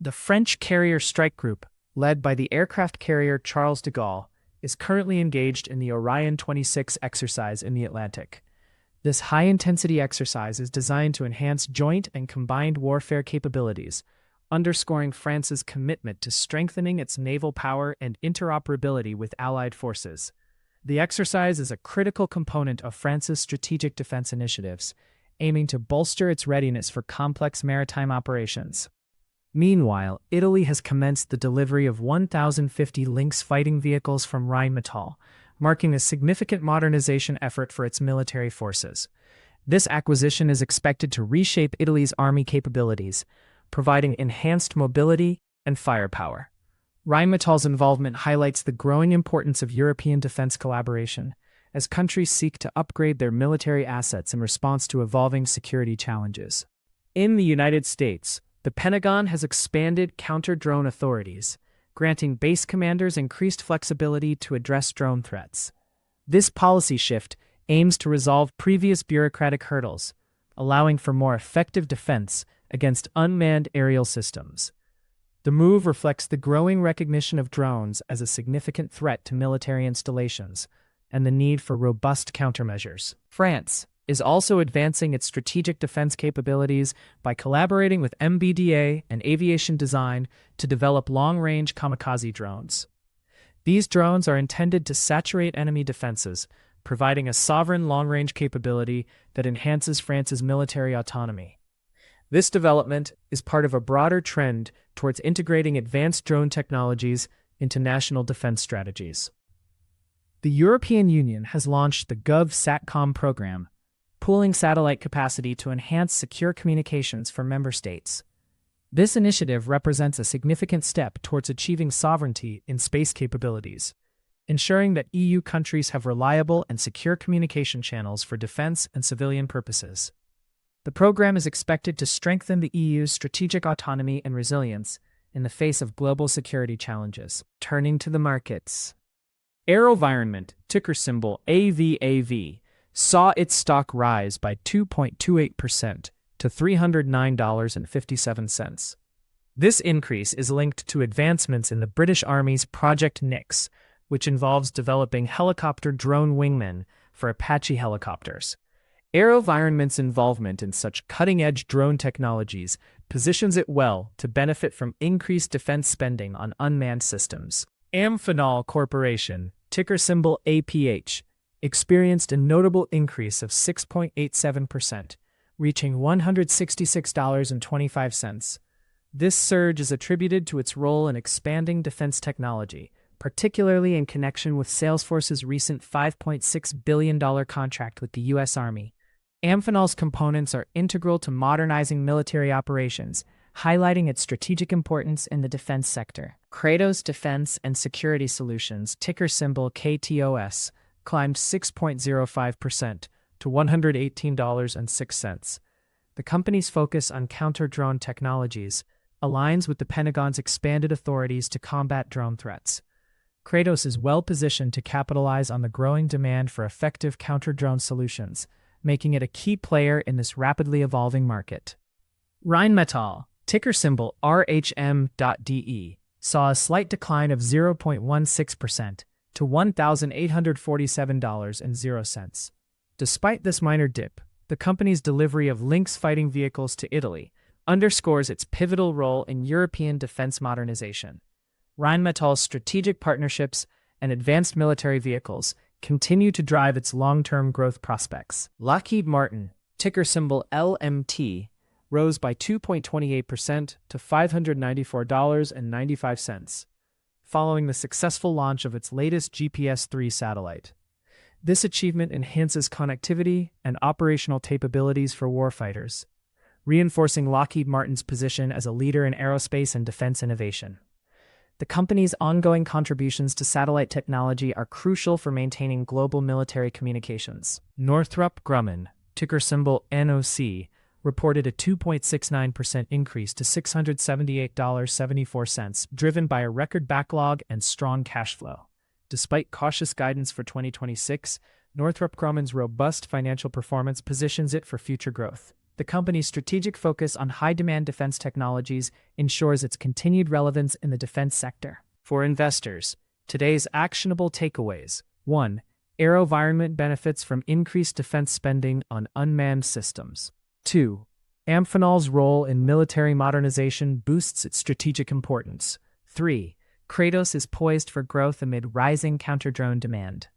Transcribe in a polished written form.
The French carrier strike group, led by the aircraft carrier Charles de Gaulle, is currently engaged in the ORION 26 exercise in the Atlantic. This high-intensity exercise is designed to enhance joint and combined warfare capabilities, underscoring France's commitment to strengthening its naval power and interoperability with allied forces. The exercise is a critical component of France's strategic defense initiatives, aiming to bolster its readiness for complex maritime operations. Meanwhile, Italy has commenced the delivery of 1,050 Lynx fighting vehicles from Rheinmetall, marking a significant modernization effort for its military forces. This acquisition is expected to reshape Italy's army capabilities, providing enhanced mobility and firepower. Rheinmetall's involvement highlights the growing importance of European defense collaboration, as countries seek to upgrade their military assets in response to evolving security challenges. In the United States, the Pentagon has expanded counter-drone authorities, granting base commanders increased flexibility to address drone threats. This policy shift aims to resolve previous bureaucratic hurdles, allowing for more effective defense against unmanned aerial systems. The move reflects the growing recognition of drones as a significant threat to military installations and the need for robust countermeasures. France is also advancing its strategic defense capabilities by collaborating with MBDA and Aviation Design to develop long-range kamikaze drones. These drones are intended to saturate enemy defenses, providing a sovereign long-range capability that enhances France's military autonomy. This development is part of a broader trend towards integrating advanced drone technologies into national defense strategies. The European Union has launched the GovSatcom program, pooling satellite capacity to enhance secure communications for member states. This initiative represents a significant step towards achieving sovereignty in space capabilities, ensuring that EU countries have reliable and secure communication channels for defense and civilian purposes. The program is expected to strengthen the EU's strategic autonomy and resilience in the face of global security challenges. Turning to the markets. AeroVironment, ticker symbol AVAV, saw its stock rise by 2.28% to $309.57. This increase is linked to advancements in the British Army's Project Nyx, which involves developing helicopter drone wingmen for Apache helicopters. AeroVironment's involvement in such cutting-edge drone technologies positions it well to benefit from increased defense spending on unmanned systems. Amphenol Corporation, ticker symbol APH, experienced a notable increase of 6.87%, reaching $166.25. This surge is attributed to its role in expanding defense technology, particularly in connection with Salesforce's recent $5.6 billion contract with the U.S. Army. Amphenol's components are integral to modernizing military operations, highlighting its strategic importance in the defense sector. Kratos Defense and Security Solutions, ticker symbol KTOS, climbed 6.05% to $118.06. The company's focus on counter-drone technologies aligns with the Pentagon's expanded authorities to combat drone threats. Kratos is well-positioned to capitalize on the growing demand for effective counter-drone solutions, making it a key player in this rapidly evolving market. Rheinmetall, ticker symbol RHM.DE, saw a slight decline of 0.16% to $1,847.00. Despite this minor dip, the company's delivery of Lynx fighting vehicles to Italy underscores its pivotal role in European defense modernization. Rheinmetall's strategic partnerships and advanced military vehicles continue to drive its long-term growth prospects. Lockheed Martin, ticker symbol LMT, rose by 2.28% to $594.95, following the successful launch of its latest GPS-3 satellite. This achievement enhances connectivity and operational capabilities for warfighters, reinforcing Lockheed Martin's position as a leader in aerospace and defense innovation. The company's ongoing contributions to satellite technology are crucial for maintaining global military communications. Northrop Grumman, ticker symbol NOC, reported a 2.69% increase to $678.74, driven by a record backlog and strong cash flow. Despite cautious guidance for 2026, Northrop Grumman's robust financial performance positions it for future growth. The company's strategic focus on high-demand defense technologies ensures its continued relevance in the defense sector. For investors, today's actionable takeaways. 1. AeroVironment benefits from increased defense spending on unmanned systems. 2. Amphenol's role in military modernization boosts its strategic importance. 3. Kratos is poised for growth amid rising counter-drone demand.